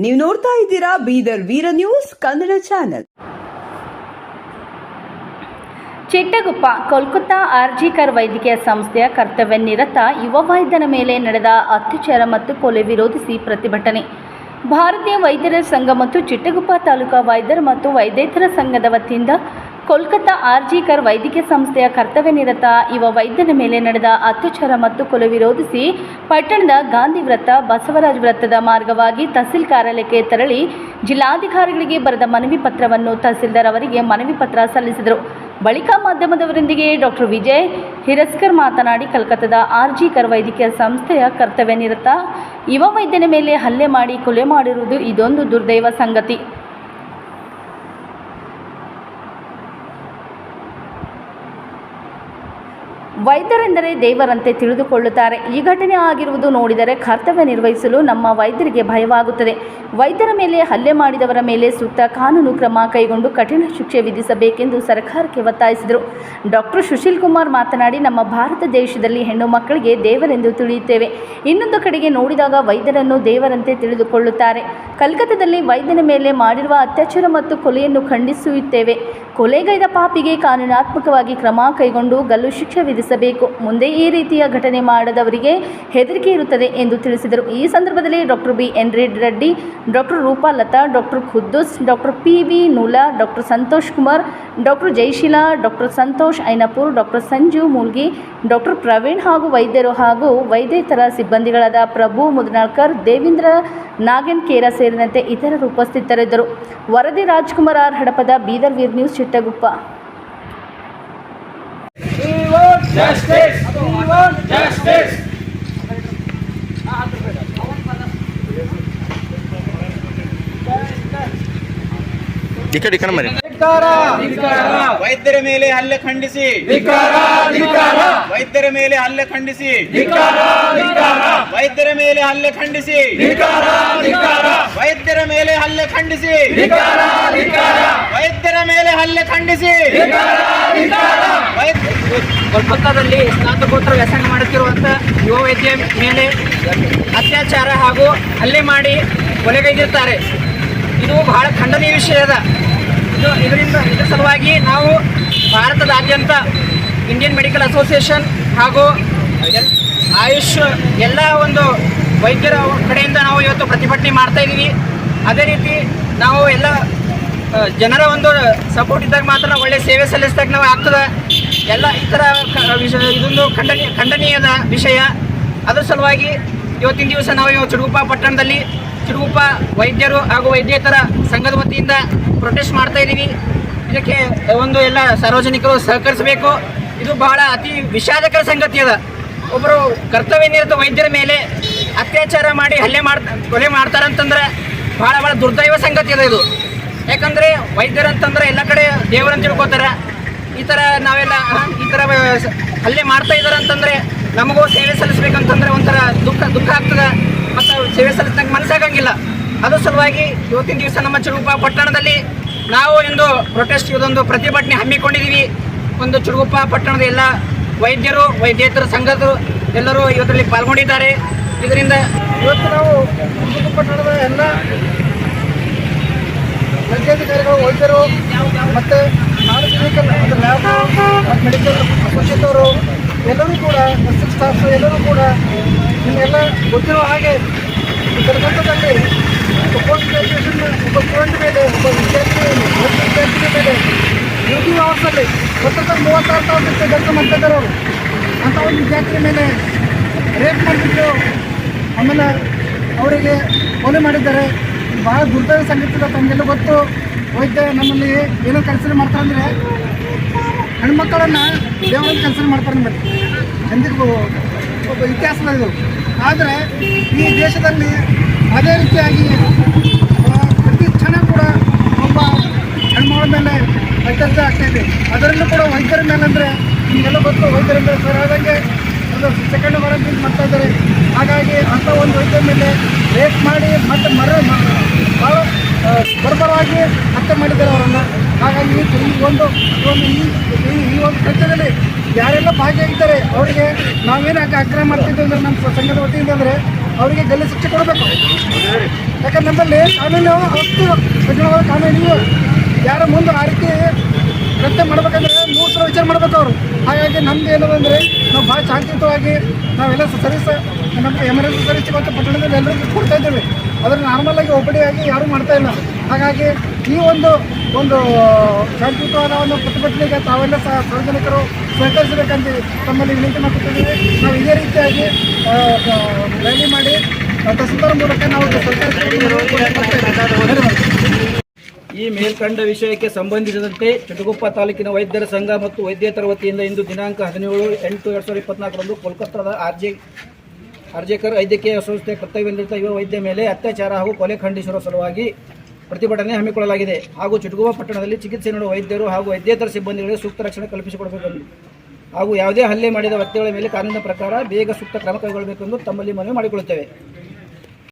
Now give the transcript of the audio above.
ನೀವು ನೋಡ್ತಾ ಇದ್ದೀರಾ ಬೀದರ್ ವೀರ ನ್ಯೂಸ್ ಕನ್ನಡ ಚಾನೆಲ್. ಚಿಟ್ಟಗುಪ್ಪ ಕೋಲ್ಕತ್ತಾ ಆರ್ಜಿಕರ್ ವೈದ್ಯಕೀಯ ಸಂಸ್ಥೆಯ ಕರ್ತವ್ಯ ನಿರತ ಯುವ ವೈದ್ಯನ ಮೇಲೆ ನಡೆದ ಅತ್ಯಾಚಾರ ಮತ್ತು ಕೊಲೆ ವಿರೋಧಿಸಿ ಪ್ರತಿಭಟನೆ. ಭಾರತೀಯ ವೈದ್ಯರ ಸಂಘ ಮತ್ತು ಚಿಟ್ಟಗುಪ್ಪ ತಾಲೂಕಾ ವೈದ್ಯರ ಮತ್ತು ವೈದ್ಯೇತರ ಸಂಘದ ವತಿಯಿಂದ ಕೋಲ್ಕತ್ತಾ ಆರ್ಜಿಕರ್ ವೈದ್ಯಕೀಯ ಸಂಸ್ಥೆಯ ಕರ್ತವ್ಯ ನಿರತ ಯುವ ವೈದ್ಯನ ಮೇಲೆ ನಡೆದ ಅತ್ಯಾಚಾರ ಮತ್ತು ಕೊಲೆ ವಿರೋಧಿಸಿ ಪಟ್ಟಣದ ಗಾಂಧಿ ವೃತ್ತ, ಬಸವರಾಜ ವೃತ್ತದ ಮಾರ್ಗವಾಗಿ ತಹಸೀಲ್ ಕಾರ್ಯಾಲಯಕ್ಕೆ ತೆರಳಿ ಜಿಲ್ಲಾಧಿಕಾರಿಗಳಿಗೆ ಬರೆದ ಮನವಿ ಪತ್ರವನ್ನು ತಹಸೀಲ್ದಾರ್ ಅವರಿಗೆ ಮನವಿ ಪತ್ರ ಸಲ್ಲಿಸಿದರು. ಬಳಿಕ ಮಾಧ್ಯಮದವರೊಂದಿಗೆ ಡಾಕ್ಟರ್ ವಿಜಯ್ ಹಿರಸ್ಕರ್ ಮಾತನಾಡಿ, ಕಲ್ಕತ್ತಾದ ಆರ್ಜಿಕರ್ ವೈದ್ಯಕೀಯ ಸಂಸ್ಥೆಯ ಕರ್ತವ್ಯ ನಿರತ ಯುವ ವೈದ್ಯನ ಮೇಲೆ ಹಲ್ಲೆ ಮಾಡಿ ಕೊಲೆ ಮಾಡಿರುವುದು ಇದೊಂದು ದುರ್ದೈವ ಸಂಗತಿ. ವೈದ್ಯರೆಂದರೆ ದೇವರಂತೆ ತಿಳಿದುಕೊಳ್ಳುತ್ತಾರೆ. ಈ ಘಟನೆ ಆಗಿರುವುದು ನೋಡಿದರೆ ಕರ್ತವ್ಯ ನಿರ್ವಹಿಸಲು ನಮ್ಮ ವೈದ್ಯರಿಗೆ ಭಯವಾಗುತ್ತದೆ. ವೈದ್ಯರ ಮೇಲೆ ಹಲ್ಲೆ ಮಾಡಿದವರ ಮೇಲೆ ಸೂಕ್ತ ಕಾನೂನು ಕ್ರಮ ಕೈಗೊಂಡು ಕಠಿಣ ಶಿಕ್ಷೆ ವಿಧಿಸಬೇಕೆಂದು ಸರ್ಕಾರಕ್ಕೆ ಒತ್ತಾಯಿಸಿದರು. ಡಾಕ್ಟರ್ ಸುಶೀಲ್ ಕುಮಾರ್ ಮಾತನಾಡಿ, ನಮ್ಮ ಭಾರತ ದೇಶದಲ್ಲಿ ಹೆಣ್ಣು ಮಕ್ಕಳಿಗೆ ದೇವರೆಂದು ತಿಳಿಯುತ್ತೇವೆ. ಇನ್ನೊಂದು ಕಡೆಗೆ ನೋಡಿದಾಗ ವೈದ್ಯರನ್ನು ದೇವರಂತೆ ತಿಳಿದುಕೊಳ್ಳುತ್ತಾರೆ. ಕಲ್ಕತ್ತಾದಲ್ಲಿ ವೈದ್ಯನ ಮೇಲೆ ಮಾಡಿರುವ ಅತ್ಯಾಚಾರ ಮತ್ತು ಕೊಲೆಯನ್ನು ಖಂಡಿಸುತ್ತೇವೆ. ಕೊಲೆಗೈದ ಪಾಪಿಗೆ ಕಾನೂನಾತ್ಮಕವಾಗಿ ಕ್ರಮ ಕೈಗೊಂಡು ಗಲ್ಲು ಶಿಕ್ಷೆ ವಿಧಿಸಬೇಕು. ಮುಂದೆ ಈ ರೀತಿಯ ಘಟನೆ ಮಾಡದವರಿಗೆ ಹೆದರಿಕೆ ಇರುತ್ತದೆ ಎಂದು ತಿಳಿಸಿದರು. ಈ ಸಂದರ್ಭದಲ್ಲಿ doctor BN Reddy, doctor Roopa Latha, doctor Khuddus, doctor PV Noola, doctor Santosh Kumar, doctor Jayasheela, doctor Santosh Ainapur, doctor Sanjeev Mulgi, doctor Praveen ಹಾಗೂ ವೈದ್ಯರು ಹಾಗೂ ವೈದ್ಯೇತರ ಸಿಬ್ಬಂದಿಗಳಾದ ಪ್ರಭು ಮುದ್ನಾಳ್ಕರ್, ದೇವೇಂದ್ರ ನಾಗನ್ಕೇರ ಸೇರಿದಂತೆ ಇತರರು ಉಪಸ್ಥಿತರಿದ್ದರು. ವರದಿ ರಾಜ್ಕುಮಾರ್ ಆರ್ ಹಡಪದ, ಬೀದರ್ ವೀರ್ ನ್ಯೂಸ್, ಚಿಟ್ಟಗುಪ್ಪ. ವೈದ್ಯರ ಮೇಲೆ ಹಲ್ಲೆ ಖಂಡಿಸಿ, ವೈದ್ಯರ ಮೇಲೆ ಹಲ್ಲೆ ಖಂಡಿಸಿ, ವೈದ್ಯರ ಮೇಲೆ ಹಲ್ಲೆ ಖಂಡಿಸಿ, ವೈದ್ಯರ ಮೇಲೆ ಹಲ್ಲೆ ಖಂಡಿಸಿ, ವೈದ್ಯರ ಮೇಲೆ ಹಲ್ಲೆ ಖಂಡಿಸಿ. ಕೋಲ್ಕತ್ತಾದಲ್ಲಿ ಸ್ನಾತಕೋತ್ತರ ವ್ಯಾಸಂಗ ಮಾಡುತ್ತಿರುವಂಥ ಯುವ ವೈದ್ಯ ಮೇಲೆ ಅತ್ಯಾಚಾರ ಹಾಗೂ ಹಲ್ಲೆ ಮಾಡಿ ಕೊಲೆಗೈದಿರುತ್ತಾರೆ. ಇದು ಬಹಳ ಖಂಡನೀಯ ವಿಷಯದ. ಇದರ ಸಲುವಾಗಿ ನಾವು ಭಾರತದಾದ್ಯಂತ ಇಂಡಿಯನ್ ಮೆಡಿಕಲ್ ಅಸೋಸಿಯೇಷನ್ ಹಾಗೂ ಆಯುಷ್ ಎಲ್ಲ ಒಂದು ವೈದ್ಯರ ಕಡೆಯಿಂದ ನಾವು ಇವತ್ತು ಪ್ರತಿಭಟನೆ ಮಾಡ್ತಾ ಇದ್ದೀವಿ. ಅದೇ ರೀತಿ ನಾವು ಎಲ್ಲ ಜನರ ಒಂದು ಸಪೋರ್ಟ್ ಇದ್ದಾಗ ಮಾತ್ರ ಒಳ್ಳೆ ಸೇವೆ ಸಲ್ಲಿಸಿದಾಗ ನಾವು ಆಗ್ತದೆ. ಎಲ್ಲ ಈ ಥರ ವಿಷಯ ಇದೊಂದು ಖಂಡನೀಯದ ವಿಷಯ. ಅದರ ಸಲುವಾಗಿ ಇವತ್ತಿನ ದಿವಸ ನಾವು ಚಿಟ್ಟಗುಪ್ಪ ಪಟ್ಟಣದಲ್ಲಿ ಚಿಟ್ಟಗುಪ್ಪ ವೈದ್ಯರು ಹಾಗೂ ವೈದ್ಯೇತರ ಸಂಘದ ವತಿಯಿಂದ ಪ್ರೊಟೆಸ್ಟ್ ಮಾಡ್ತಾ ಇದ್ದೀವಿ. ಇದಕ್ಕೆ ಒಂದು ಎಲ್ಲ ಸಾರ್ವಜನಿಕರು ಸಹಕರಿಸಬೇಕು. ಇದು ಬಹಳ ಅತಿ ವಿಷಾದಕರ ಸಂಗತಿ ಅದ. ಒಬ್ಬರು ಕರ್ತವ್ಯ ನಿರತ ವೈದ್ಯರ ಮೇಲೆ ಅತ್ಯಾಚಾರ ಮಾಡಿ ಕೊಲೆ ಮಾಡ್ತಾರಂತಂದ್ರೆ ಭಾಳ ದುರ್ದೈವ ಸಂಗತಿ ಅದ ಇದು. ಯಾಕಂದರೆ ವೈದ್ಯರಂತಂದ್ರೆ ಎಲ್ಲ ಕಡೆ ದೇವರಂತ ತಿಳ್ಕೊತಾರೆ. ಈ ಥರ ನಾವೆಲ್ಲ ಈ ಥರ ಹಲ್ಲೆ ಮಾಡ್ತಾ ಇದ್ದಾರೆ ಅಂತಂದರೆ ನಮಗೂ ಸೇವೆ ಸಲ್ಲಿಸ್ಬೇಕಂತಂದ್ರೆ ಒಂಥರ ದುಃಖ ಆಗ್ತದೆ ಮತ್ತು ಸೇವೆ ಸಲ್ಲಿಸಿದಂಗೆ ಮನಸ್ಸಾಗಂಗಿಲ್ಲ. ಅದ್ರ ಸಲುವಾಗಿ ಇವತ್ತಿನ ದಿವಸ ನಮ್ಮ ಚಿಟ್ಟಗುಪ್ಪ ಪಟ್ಟಣದಲ್ಲಿ ನಾವು ಒಂದು ಪ್ರೊಟೆಸ್ಟ್ ಇದೊಂದು ಪ್ರತಿಭಟನೆ ಹಮ್ಮಿಕೊಂಡಿದ್ದೀವಿ. ಒಂದು ಚಿಟ್ಟಗುಪ್ಪ ಪಟ್ಟಣದ ಎಲ್ಲ ವೈದ್ಯರು, ವೈದ್ಯೇತರ ಸಂಘದರು ಎಲ್ಲರೂ ಇವತ್ತರಲ್ಲಿ ಪಾಲ್ಗೊಂಡಿದ್ದಾರೆ. ಇದರಿಂದ ಇವತ್ತು ನಾವು ಚಿಟ್ಟಗುಪ್ಪ ಪಟ್ಟಣದ ಎಲ್ಲ ವೈದ್ಯಾಧಿಕಾರಿಗಳು, ವೈದ್ಯರು ಮತ್ತು ಸಾರ್ವಜನಿಕರು, ಅಂದರೆ ಲ್ಯಾಬ್ ಮತ್ತು ಮೆಡಿಕಲ್ ಅಸೋಸಿಯೇಟ್ ಅವರು ಎಲ್ಲರೂ ಕೂಡ, ನರ್ಸಿಂಗ್ ಸ್ಟಾಫ್ ಎಲ್ಲರೂ ಕೂಡ ನಿಮಗೆಲ್ಲ ಗೊತ್ತಿರೋ ಹಾಗೆ ಕಲ್ಕತ್ತಾದಲ್ಲಿ ಪೋಸ್ಟ್ ಗ್ರ್ಯಾಜುಯೇಷನ್ ಒಬ್ಬ ಸ್ಟೂಡೆಂಟ್ ಮೇಲೆ, ಒಬ್ಬ ವಿದ್ಯಾರ್ಥಿ ಮೇಲೆ ಡ್ಯೂಟಿ ಅವರ್ಸಲ್ಲಿ 36,000 ಕೆಲಸ ಮಾಡ್ತಿದ್ದಾರೆ ಅವರು. ಅಂಥ ಒಂದು ವಿದ್ಯಾರ್ಥಿ ಮೇಲೆ ರೇಪ್ ಮಾಡಿಬಿಟ್ಟು ಆಮೇಲೆ ಅವರಿಗೆ ಕೊಲೆ ಮಾಡಿದ್ದಾರೆ. ಭಾಳ ದುರ್ದೈವ ಸಂಗತಿ ತಮಗೆಲ್ಲ ಗೊತ್ತು. ವೈದ್ಯ ನಮ್ಮಲ್ಲಿ ಏನೋ ಕೆಲಸ ಮಾಡ್ತಾರೆ ಅಂದರೆ ಹೆಣ್ಮಕ್ಕಳನ್ನು ದೇವರನ್ನು ಕೆಲಸ ಮಾಡ್ತಾರೆ ನೋಡಿ, ಎಂದಿಗೂ ಒಬ್ಬ ಇತಿಹಾಸದ ಇದು. ಆದರೆ ಈ ದೇಶದಲ್ಲಿ ಅದೇ ರೀತಿಯಾಗಿ ಪ್ರತಿ ಕ್ಷಣ ಕೂಡ ಒಬ್ಬ ಹೆಣ್ಮಗಳ ಮೇಲೆ ಅತ್ಯಾಚಾರ ಆಗ್ತಾಯಿದೆ. ಅದರಲ್ಲೂ ಕೂಡ ವೈದ್ಯರ ಮೇಲೆ ಅಂದರೆ ನಿಮಗೆಲ್ಲ ಗೊತ್ತು, ವೈದ್ಯರ ಮೇಲೆ ಸರಿಯಾದಂಗೆ ಅದು ಸೆಕೆಂಡ್ ವಾರಂಟೀಸ್ ಮಾಡ್ತಾ ಇದ್ದಾರೆ. ಹಾಗಾಗಿ ಅಂಥ ಒಂದು ವೈದ್ಯರ ಮೇಲೆ ರೇಪ್ ಮಾಡಿ ಮತ್ತು ಭಾಳ ಬರ್ಬರವಾಗಿ ಹತ್ಯೆ ಮಾಡಿದ್ದಾರೆ ಅವರನ್ನು. ಹಾಗಾಗಿ ಈ ಒಂದು ಕೃತ್ಯದಲ್ಲಿ ಯಾರೆಲ್ಲ ಭಾಗಿಯಾಗಿದ್ದಾರೆ ಅವರಿಗೆ ನಾವೇನು ಆಗ್ರಹ ಮಾಡ್ತಿದ್ವಿ ಅಂದರೆ ನಮ್ಮ ಸಂಘದ ವತಿಯಿಂದ ಅಂದರೆ ಅವರಿಗೆ ಗಲ್ಲು ಶಿಕ್ಷೆ ಕೊಡಬೇಕು. ಯಾಕಂದ್ರೆ ನಮ್ಮಲ್ಲಿ ಕಾನೂನು ಅಷ್ಟು ಕಠಿಣವಾದ ಕಾನೂನು ಯಾರ ಮುಂದೆ ಆ ರೀತಿ ಕೃತ್ಯ ಮಾಡ್ಬೇಕಂದ್ರೆ 3 ಸಲ ವಿಚಾರ ಮಾಡ್ಬೇಕು ಅವರು. ಹಾಗಾಗಿ ನಮ್ದು ಏನದಂದರೆ ನಾವು ಭಾಳ ಶಾಂತಿಯುತವಾಗಿ ನಾವೆಲ್ಲ ಸರ್ವಿಸ್ ನಮಗೆ ಎಮರ್ಜೆನ್ಸಿ ಸರ್ವಿಸ್ ಮತ್ತು ಪಟ್ಟಣದಲ್ಲಿ ಎಲ್ಲರಿಗೂ ಕೊಡ್ತಾ ಇದ್ದೇವೆ. ಅದನ್ನು ನಾರ್ಮಲಾಗಿ ಒಬ್ಬಡಿಯಾಗಿ ಯಾರೂ ಮಾಡ್ತಾ ಇಲ್ಲ. ಹಾಗಾಗಿ ಈ ಒಂದು ಶಾಂತಿಯುತವಾದ ಒಂದು ಪ್ರತಿಭಟನೆಗೆ ತಾವೆಲ್ಲ ಸಾರ್ವಜನಿಕರು ಸಹಕರಿಸಬೇಕಂತ ತಮ್ಮಲ್ಲಿ ವಿನಂತಿ ಮಾಡ್ತಿದ್ದೇವೆ. ನಾವು ಇದೇ ರೀತಿಯಾಗಿ ರ್ಯಾಲಿ ಮಾಡಿ ತಹಸೀಲ್ದಾರ್ ಮೂಲಕ ನಾವು ಈ ಮೇಲ್ಕಂಡ ವಿಷಯಕ್ಕೆ ಸಂಬಂಧಿಸಿದಂತೆ ಚಟಗುಪ್ಪ ತಾಲೂಕಿನ ವೈದ್ಯರ ಸಂಘ ಮತ್ತು ವೈದ್ಯೇತರ ವತಿಯಿಂದ ಇಂದು ದಿನಾಂಕ 17/8/2024 ಕೋಲ್ಕತ್ತಾದ ಆರ್ಜೆಕರ್ ವೈದ್ಯಕೀಯ ಸಂಸ್ಥೆ ಕರ್ತವ್ಯನಿರತ ಯುವ ವೈದ್ಯ ಮೇಲೆ ಅತ್ಯಾಚಾರ ಹಾಗೂ ಕೊಲೆ ಖಂಡಿಸುವ ಸಲುವಾಗಿ ಪ್ರತಿಭಟನೆ ಹಮ್ಮಿಕೊಳ್ಳಲಾಗಿದೆ. ಹಾಗೂ ಚಟಗುಪ್ಪ ಪಟ್ಟಣದಲ್ಲಿ ಚಿಕಿತ್ಸೆ ನೀಡುವ ವೈದ್ಯರು ಹಾಗೂ ವೈದ್ಯೇತರ ಸಿಬ್ಬಂದಿಗಳಿಗೆ ಸೂಕ್ತ ರಕ್ಷಣೆ ಕಲ್ಪಿಸಿಕೊಡಬೇಕೆಂದು ಹಾಗೂ ಯಾವುದೇ ಹಲ್ಲೆ ಮಾಡಿದ ವ್ಯಕ್ತಿಗಳ ಮೇಲೆ ಕಾನೂನಿನ ಪ್ರಕಾರ ಬೇಗ ಸೂಕ್ತ ಕ್ರಮ ಕೈಗೊಳ್ಳಬೇಕೆಂದು ತಮ್ಮಲ್ಲಿ ಮನವಿ ಮಾಡಿಕೊಳ್ಳುತ್ತೇವೆ.